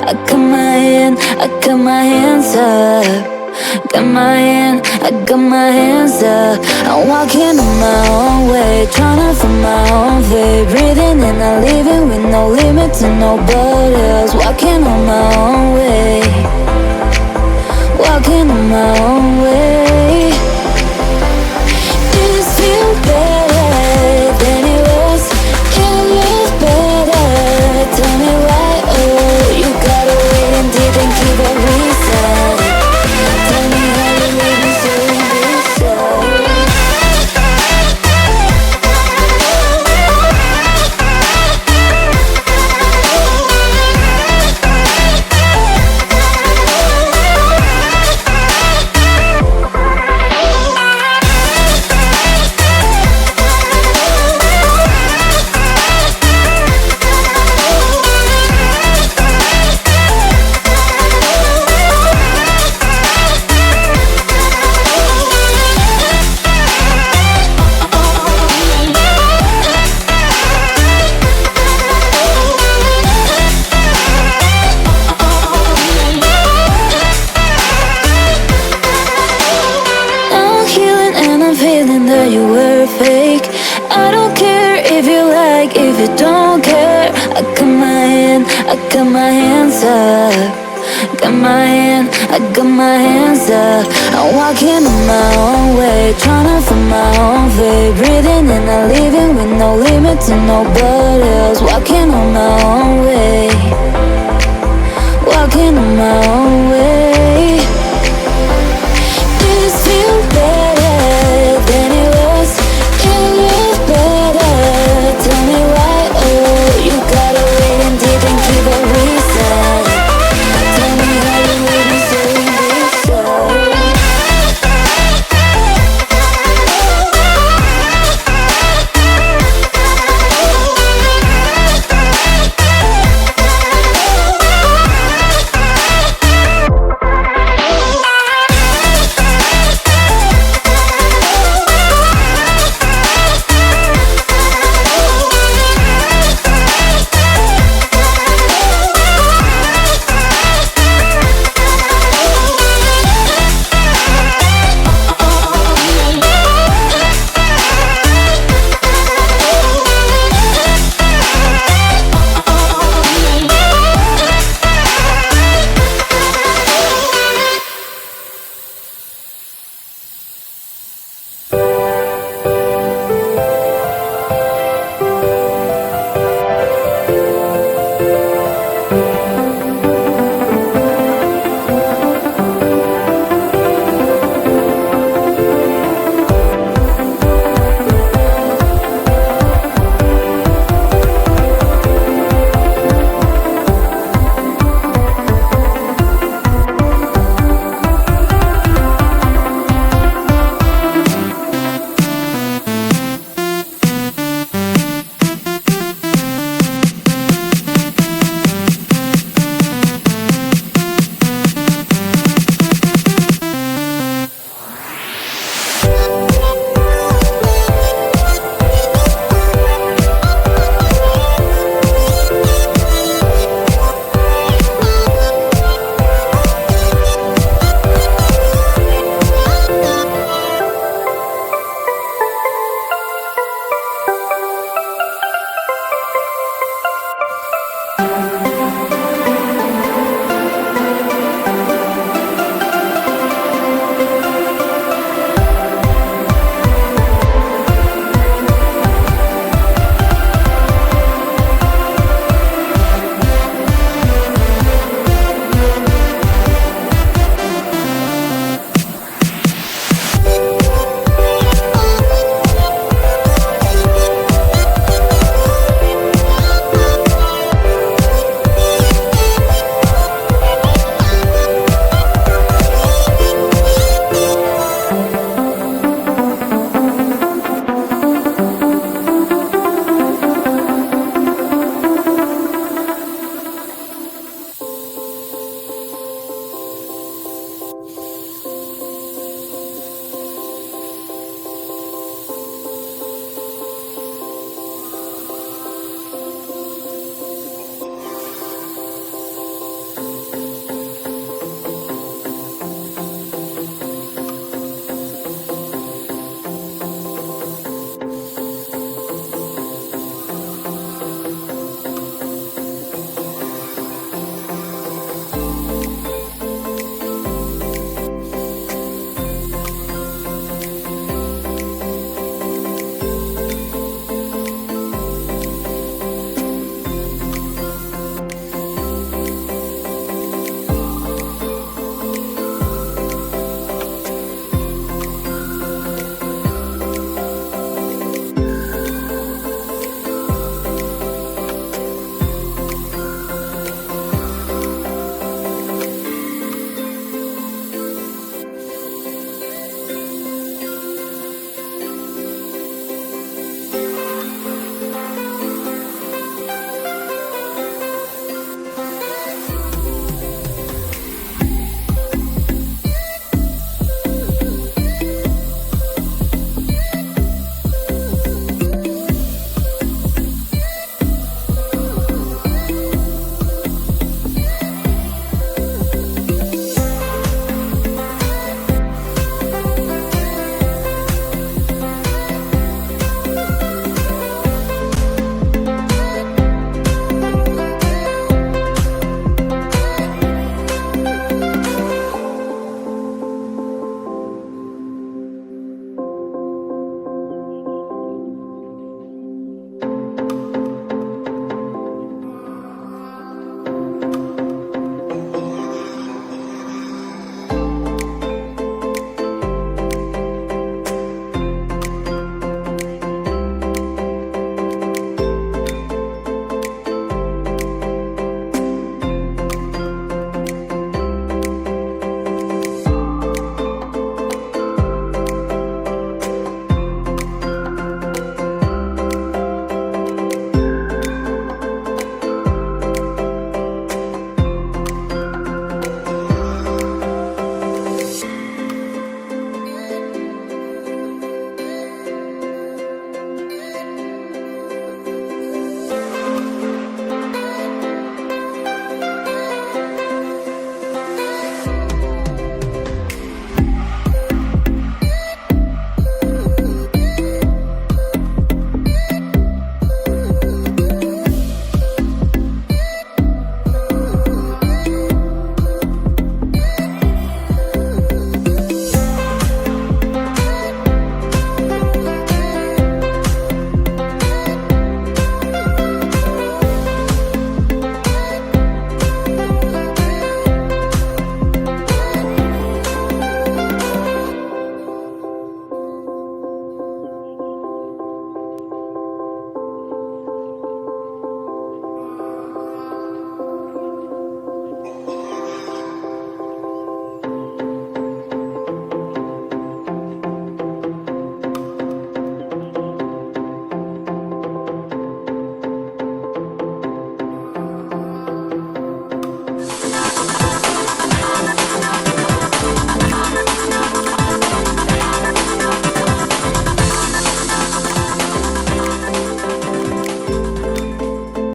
I got my hand, I got my hands up. Got my hand, I got my hands up. I'm walking on my own way, tryna find my own way. Breathing and I'm leaving with no limit to nobody else. Walking on my own way, walking on my own way. This feels better than it was. It was better. Tell me why, oh, you gotta wait and didn't give a reason. Tell me how you made me so indecisive. That you were fake. I don't care if you like, if you don't care. I got my hand, I got my hands up. Got my hand, I got my hands up. I'm walking on my own way, tryna find my own way. Breathing and I'm leaving with no limit to nobody else. Walking on my own way.